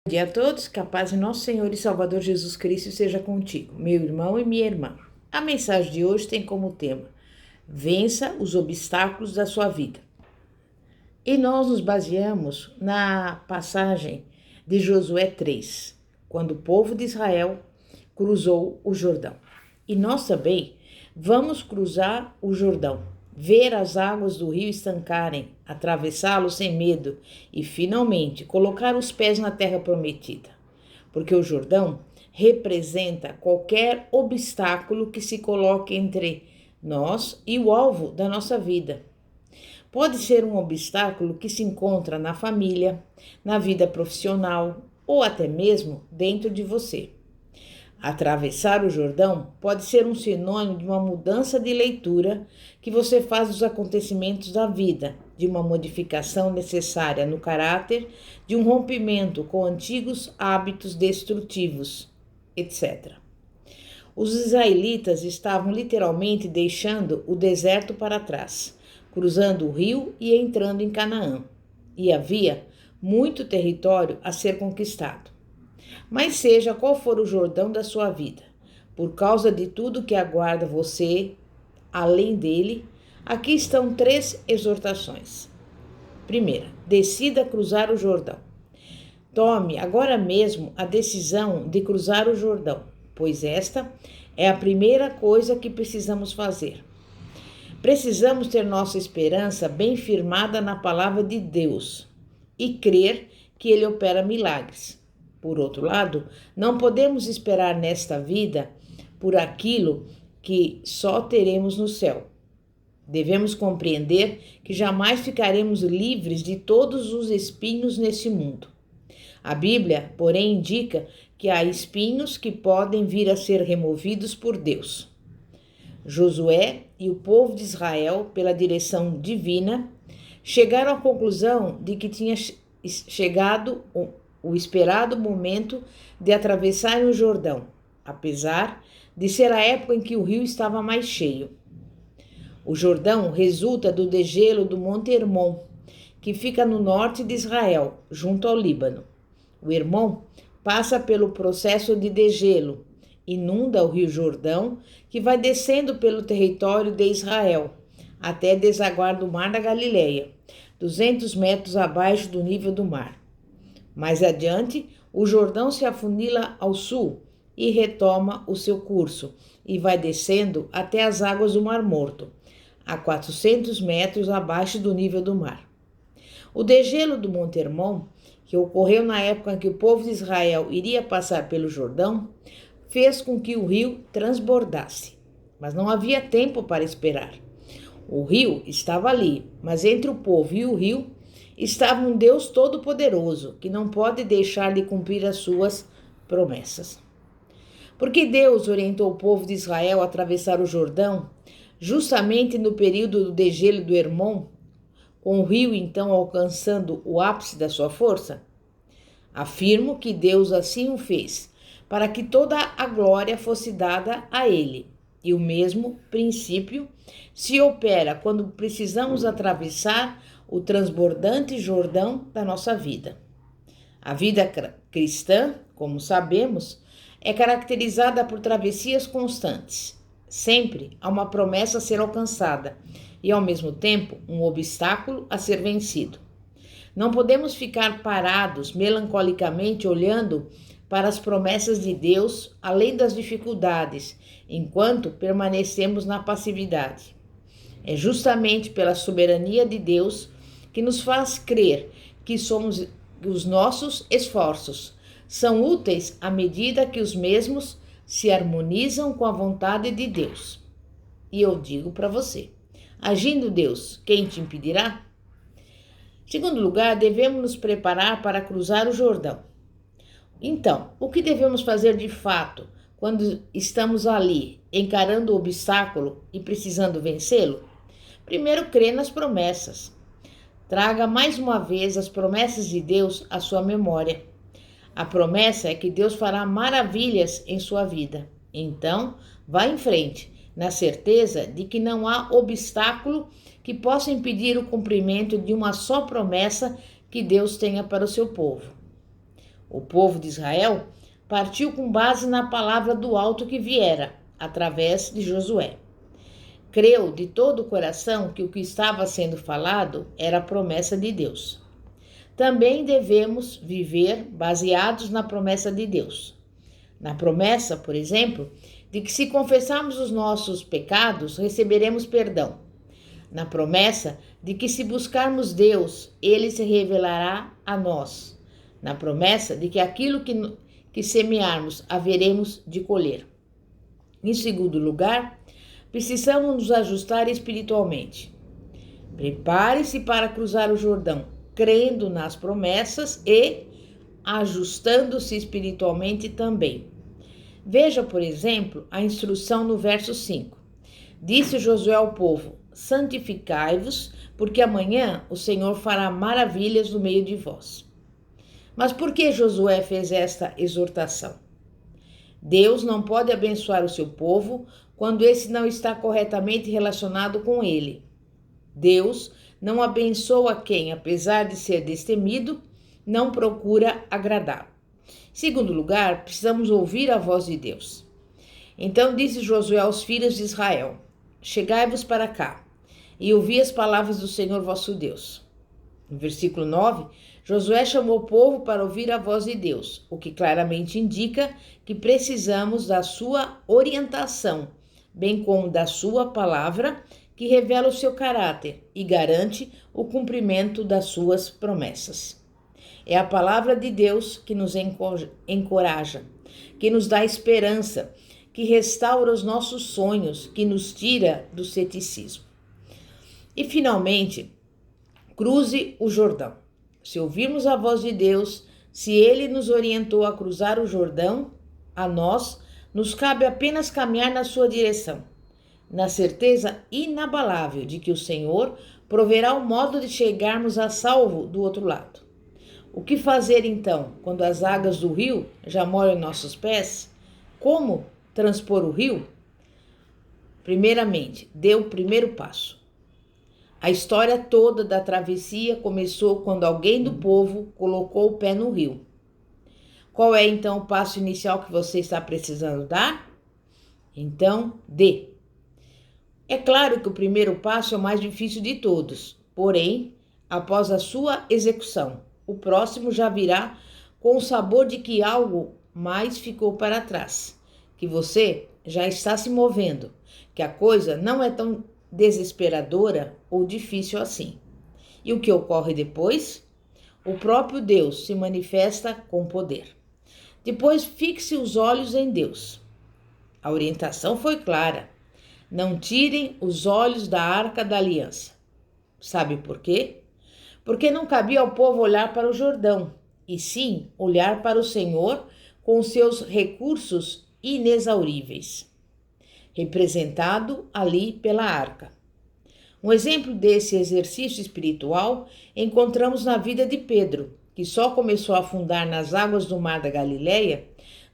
Bom dia a todos, que a paz de nosso Senhor e Salvador Jesus Cristo seja contigo, meu irmão e minha irmã. A mensagem de hoje tem como tema: vença os obstáculos da sua vida. E nós nos baseamos na passagem de Josué 3, quando o povo de Israel cruzou o Jordão. E nós também vamos cruzar o Jordão, ver as águas do rio estancarem, atravessá-lo sem medo e, finalmente, colocar os pés na terra prometida. Porque o Jordão representa qualquer obstáculo que se coloque entre nós e o alvo da nossa vida. Pode ser um obstáculo que se encontra na família, na vida profissional ou até mesmo dentro de você. Atravessar o Jordão pode ser um sinônimo de uma mudança de leitura que você faz dos acontecimentos da vida, de uma modificação necessária no caráter, de um rompimento com antigos hábitos destrutivos, etc. Os israelitas estavam literalmente deixando o deserto para trás, cruzando o rio e entrando em Canaã. E havia muito território a ser conquistado. Mas seja qual for o Jordão da sua vida, por causa de tudo que aguarda você, além dele, aqui estão 3 exortações. Primeira, decida cruzar o Jordão. Tome agora mesmo a decisão de cruzar o Jordão, pois esta é a primeira coisa que precisamos fazer. Precisamos ter nossa esperança bem firmada na palavra de Deus e crer que Ele opera milagres. Por outro lado, não podemos esperar nesta vida por aquilo que só teremos no céu. Devemos compreender que jamais ficaremos livres de todos os espinhos nesse mundo. A Bíblia, porém, indica que há espinhos que podem vir a ser removidos por Deus. Josué e o povo de Israel, pela direção divina, chegaram à conclusão de que tinha chegado o esperado momento de atravessarem o Jordão, apesar de ser a época em que o rio estava mais cheio. O Jordão resulta do degelo do Monte Hermon, que fica no norte de Israel, junto ao Líbano. O Hermon passa pelo processo de degelo, inunda o rio Jordão, que vai descendo pelo território de Israel, até desaguar do Mar da Galileia, 200 metros abaixo do nível do mar. Mais adiante, o Jordão se afunila ao sul e retoma o seu curso e vai descendo até as águas do Mar Morto, a 400 metros abaixo do nível do mar. O degelo do Monte Hermon, que ocorreu na época em que o povo de Israel iria passar pelo Jordão, fez com que o rio transbordasse, mas não havia tempo para esperar. O rio estava ali, mas entre o povo e o rio estava um Deus todo-poderoso, que não pode deixar de cumprir as suas promessas. Porque Deus orientou o povo de Israel a atravessar o Jordão, justamente no período do degelo do Hermon, com o rio então alcançando o ápice da sua força? Afirmo que Deus assim o fez, para que toda a glória fosse dada a ele. E o mesmo princípio se opera quando precisamos atravessar o transbordante Jordão da nossa vida. A vida cristã, como sabemos, é caracterizada por travessias constantes. Sempre há uma promessa a ser alcançada e, ao mesmo tempo, um obstáculo a ser vencido. Não podemos ficar parados melancolicamente olhando para as promessas de Deus, além das dificuldades, enquanto permanecemos na passividade. É justamente pela soberania de Deus que nos faz crer que os nossos esforços são úteis à medida que os mesmos se harmonizam com a vontade de Deus. E eu digo para você, agindo Deus, quem te impedirá? Em segundo lugar, devemos nos preparar para cruzar o Jordão. Então, o que devemos fazer de fato quando estamos ali, encarando o obstáculo e precisando vencê-lo? Primeiro, crer nas promessas. Traga mais uma vez as promessas de Deus à sua memória. A promessa é que Deus fará maravilhas em sua vida. Então, vá em frente, na certeza de que não há obstáculo que possa impedir o cumprimento de uma só promessa que Deus tenha para o seu povo. O povo de Israel partiu com base na palavra do alto que viera, através de Josué. Creu de todo o coração que o que estava sendo falado era a promessa de Deus. Também devemos viver baseados na promessa de Deus. Na promessa, por exemplo, de que se confessarmos os nossos pecados, receberemos perdão. Na promessa de que se buscarmos Deus, Ele se revelará a nós. Na promessa de que aquilo que semearmos, haveremos de colher. Em segundo lugar, precisamos nos ajustar espiritualmente. Prepare-se para cruzar o Jordão, crendo nas promessas e ajustando-se espiritualmente também. Veja, por exemplo, a instrução no verso 5. Disse Josué ao povo: santificai-vos, porque amanhã o Senhor fará maravilhas no meio de vós. Mas por que Josué fez esta exortação? Deus não pode abençoar o seu povo quando esse não está corretamente relacionado com ele. Deus não abençoa quem, apesar de ser destemido, não procura agradá-lo. Em segundo lugar, precisamos ouvir a voz de Deus. Então disse Josué aos filhos de Israel: chegai-vos para cá e ouvi as palavras do Senhor vosso Deus. No versículo 9, Josué chamou o povo para ouvir a voz de Deus, o que claramente indica que precisamos da sua orientação, bem como da sua palavra, que revela o seu caráter e garante o cumprimento das suas promessas. É a palavra de Deus que nos encoraja, que nos dá esperança, que restaura os nossos sonhos, que nos tira do ceticismo. E, finalmente, cruze o Jordão. Se ouvirmos a voz de Deus, se Ele nos orientou a cruzar o Jordão, a nós nos cabe apenas caminhar na sua direção, na certeza inabalável de que o Senhor proverá o modo de chegarmos a salvo do outro lado. O que fazer então, quando as águas do rio já molham nossos pés? Como transpor o rio? Primeiramente, dê o primeiro passo. A história toda da travessia começou quando alguém do povo colocou o pé no rio. Qual é então o passo inicial que você está precisando dar? Então, dê. É claro que o primeiro passo é o mais difícil de todos, porém, após a sua execução, o próximo já virá com o sabor de que algo mais ficou para trás, que você já está se movendo, que a coisa não é tão desesperadora ou difícil assim. E o que ocorre depois? O próprio Deus se manifesta com poder. Depois, fixe os olhos em Deus. A orientação foi clara. Não tirem os olhos da Arca da Aliança. Sabe por quê? Porque não cabia ao povo olhar para o Jordão, e sim olhar para o Senhor com seus recursos inexauríveis, representado ali pela arca. Um exemplo desse exercício espiritual encontramos na vida de Pedro, que só começou a afundar nas águas do mar da Galileia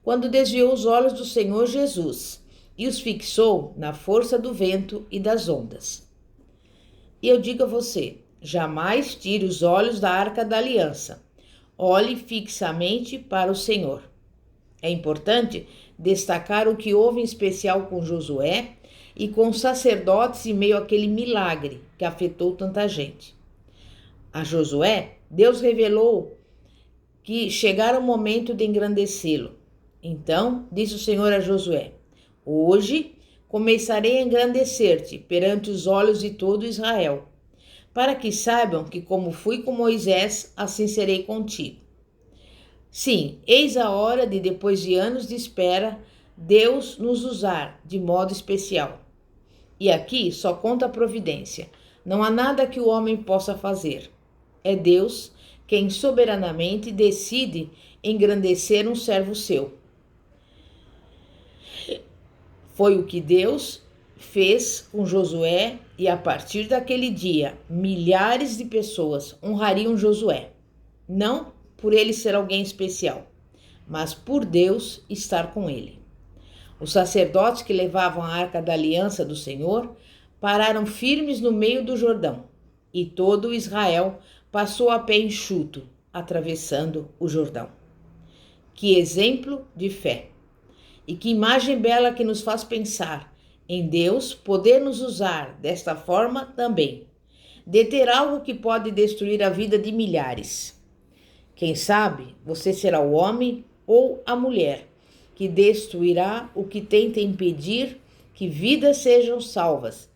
quando desviou os olhos do Senhor Jesus e os fixou na força do vento e das ondas. E eu digo a você, jamais tire os olhos da Arca da Aliança. Olhe fixamente para o Senhor. É importante destacar o que houve em especial com Josué e com os sacerdotes em meio àquele milagre que afetou tanta gente. A Josué, Deus revelou que chegara o momento de engrandecê-lo. Então, disse o Senhor a Josué: hoje começarei a engrandecer-te perante os olhos de todo Israel, para que saibam que como fui com Moisés, assim serei contigo. Sim, eis a hora de, depois de anos de espera, Deus nos usar de modo especial. E aqui só conta a providência. Não há nada que o homem possa fazer. É Deus quem soberanamente decide engrandecer um servo seu. Foi o que Deus fez com Josué e a partir daquele dia, milhares de pessoas honrariam Josué. Não por ele ser alguém especial, mas por Deus estar com ele. Os sacerdotes que levavam a arca da aliança do Senhor pararam firmes no meio do Jordão, e todo Israel passou a pé enxuto, atravessando o Jordão. Que exemplo de fé! E que imagem bela que nos faz pensar em Deus poder nos usar desta forma também. Deter algo que pode destruir a vida de milhares. Quem sabe você será o homem ou a mulher que destruirá o que tenta impedir que vidas sejam salvas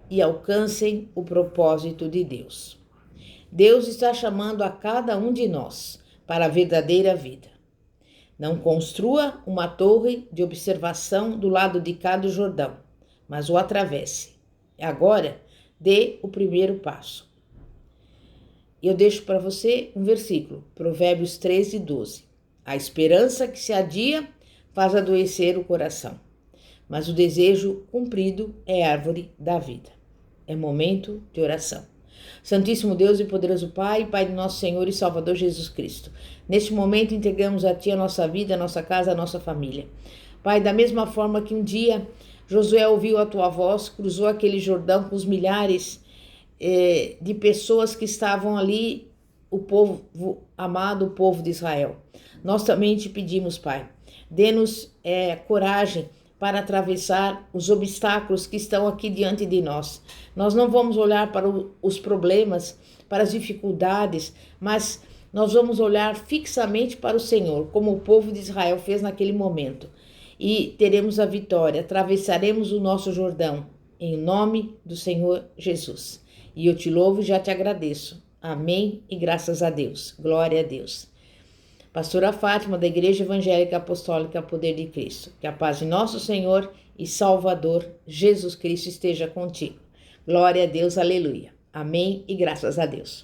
e alcancem o propósito de Deus. Deus está chamando a cada um de nós para a verdadeira vida. Não construa uma torre de observação do lado de cá do Jordão, mas o atravesse. Agora, dê o primeiro passo. Eu deixo para você um versículo, Provérbios 13:12. A esperança que se adia faz adoecer o coração, mas o desejo cumprido é árvore da vida. É momento de oração. Santíssimo Deus e poderoso Pai, Pai de nosso Senhor e Salvador Jesus Cristo, neste momento entregamos a Ti a nossa vida, a nossa casa, a nossa família. Pai, da mesma forma que um dia Josué ouviu a Tua voz, cruzou aquele Jordão com os milhares de pessoas que estavam ali, o povo amado, o povo de Israel. Nós também Te pedimos, Pai, dê-nos coragem para atravessar os obstáculos que estão aqui diante de nós. Nós não vamos olhar para os problemas, para as dificuldades, mas nós vamos olhar fixamente para o Senhor, como o povo de Israel fez naquele momento. E teremos a vitória, atravessaremos o nosso Jordão, em nome do Senhor Jesus. E eu te louvo e já te agradeço. Amém e graças a Deus. Glória a Deus. Pastora Fátima, da Igreja Evangélica Apostólica Poder de Cristo. Que a paz de nosso Senhor e Salvador Jesus Cristo esteja contigo. Glória a Deus, aleluia. Amém e graças a Deus.